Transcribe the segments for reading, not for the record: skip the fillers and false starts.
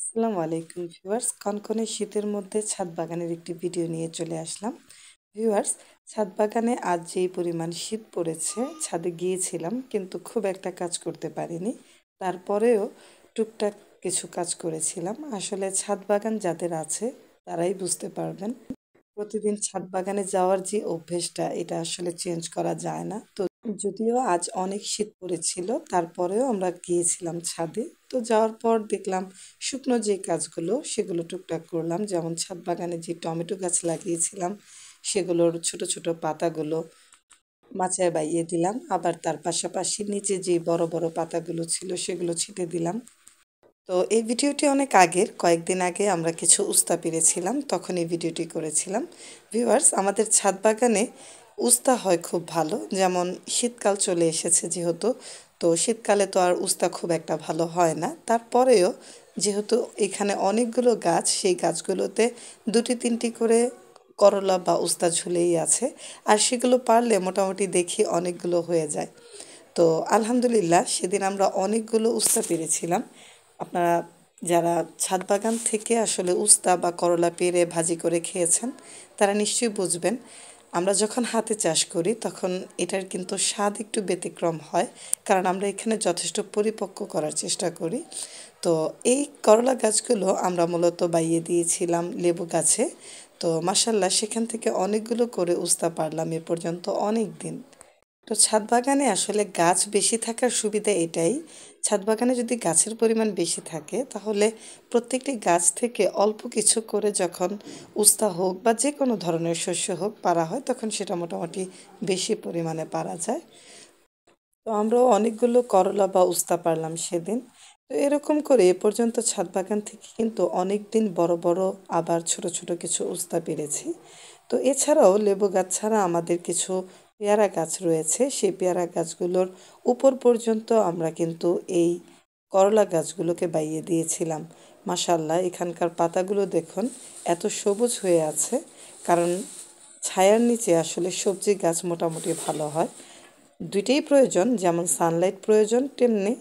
আসসালামু আলাইকুম ভিউয়ার্স, কনকনে শীতের মধ্যে ছাদ বাগানের একটি ভিডিও নিয়ে চলে আসলাম। ভিউয়ার্স, ছাদ বাগানে আজ যেই পরিমাণ শীত পড়েছে, ছাদে গিয়েছিলাম কিন্তু খুব একটা কাজ করতে পারিনি। তারপরেও টুকটাক কিছু কাজ করেছিলাম। আসলে ছাদ বাগান যাদের আছে তারাই বুঝতে পারবেন। প্রতিদিন ছাদ বাগানে যাওয়ার যে অভ্যেসটা, এটা আসলে চেঞ্জ করা যায় না। তো যদিও আজ অনেক শীত পড়েছিল, তারপরেও আমরা গিয়েছিলাম ছাদে। তো যাওয়ার পর দেখলাম শুকনো যে কাজগুলো সেগুলো টুকটাক করলাম, যেমন ছাদ বাগানে যে টমেটো গাছ লাগিয়েছিলাম সেগুলোর ছোট ছোট পাতাগুলো মাচায় বাইয়ে দিলাম, আবার তার পাশাপাশি নিচে যে বড় বড় পাতাগুলো ছিল সেগুলো ছিটে দিলাম। তো এই ভিডিওটি অনেক আগের, কয়েকদিন আগে আমরা কিছু উস্তা পেরেছিলাম, তখন এই ভিডিওটি করেছিলাম। ভিউয়ার্স, আমাদের ছাদ বাগানে উস্তা হয় খুব ভালো, যেমন শীতকাল চলে এসেছে যেহেতু, তো শীতকালে তো আর উস্তা খুব একটা ভালো হয় না। তারপরেও যেহেতু এখানে অনেকগুলো গাছ, সেই গাছগুলোতে দুটি তিনটি করে করলা বা উস্তা ঝুলেই আছে, আর সেগুলো পারলে মোটামুটি দেখি অনেকগুলো হয়ে যায়। তো আলহামদুলিল্লাহ সেদিন আমরা অনেকগুলো উস্তা পেরেছিলাম। আপনারা যারা ছাদ বাগান থেকে আসলে উস্তা বা করলা পেরে ভাজি করে খেয়েছেন তারা নিশ্চয়ই বুঝবেন, আমরা যখন হাতে চাষ করি তখন এটার কিন্তু স্বাদ একটু ব্যতিক্রম হয়, কারণ আমরা এখানে যথেষ্ট পরিপক্ক করার চেষ্টা করি। তো এই করলা গাছগুলো আমরা মূলত বাইয়ে দিয়েছিলাম লেবু গাছে। তো মাসাল্লাহ সেখান থেকে অনেকগুলো করে উস্তা পারলাম এ পর্যন্ত অনেক দিন। তো ছাদ বাগানে আসলে গাছ বেশি থাকার সুবিধা এটাই, ছাদ বাগানে যদি গাছের পরিমাণ বেশি থাকে তাহলে প্রত্যেকটি গাছ থেকে অল্প কিছু করে যখন উস্তা হোক বা যে কোনো ধরনের শস্য হোক পারা হয়, তখন সেটা মোটামুটি বেশি পরিমাণে পারা যায়। তো আমরাও অনেকগুলো করলা বা উস্তা পারলাম সেদিন। তো এরকম করে এ পর্যন্ত ছাদ বাগান থেকে কিন্তু অনেক দিন বড় বড় আবার ছোট ছোট কিছু উস্তা পেরেছি। তো এছাড়াও লেবু গাছ ছাড়া আমাদের কিছু পেয়ারা গাছ রয়েছে, সেই পেয়ারা গাছগুলোর উপর পর্যন্ত আমরা কিন্তু এই করলা গাছগুলোকে বাইয়ে দিয়েছিলাম। মাশাল্লাহ, এখানকার পাতাগুলো দেখুন এত সবুজ হয়ে আছে, কারণ ছায়ার নিচে আসলে সবজি গাছ মোটামুটি ভালো হয়। দুইটাই প্রয়োজন, যেমন সানলাইট প্রয়োজন তেমনি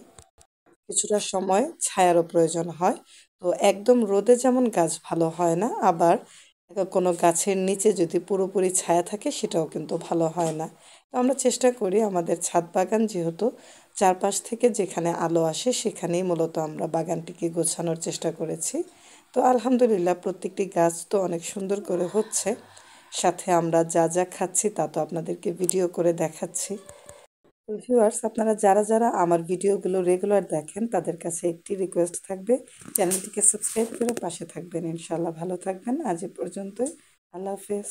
কিছুটা সময় ছায়ারও প্রয়োজন হয়। তো একদম রোদে যেমন গাছ ভালো হয় না, আবার কোনো গাছের নিচে যদি পুরোপুরি ছায়া থাকে সেটাও কিন্তু ভালো হয় না। তো আমরা চেষ্টা করি আমাদের ছাদ বাগান যেহেতু, চারপাশ থেকে যেখানে আলো আসে সেখানেই মূলত আমরা বাগানটিকে গোছানোর চেষ্টা করেছি। তো আলহামদুলিল্লাহ প্রত্যেকটি গাছ তো অনেক সুন্দর করে হচ্ছে, সাথে আমরা যা যা খাচ্ছি তা তো আপনাদেরকে ভিডিও করে দেখাচ্ছি। তো ভিউয়ার্স, আপনারা যারা যারা আমার ভিডিওগুলো রেগুলার দেখেন তাদের কাছে একটি রিকোয়েস্ট থাকবে, চ্যানেলটিকে সাবস্ক্রাইব করে পাশে থাকবেন। ইনশাআল্লাহ ভালো থাকবেন। আজ এ পর্যন্তই। আল্লাহ হাফেজ।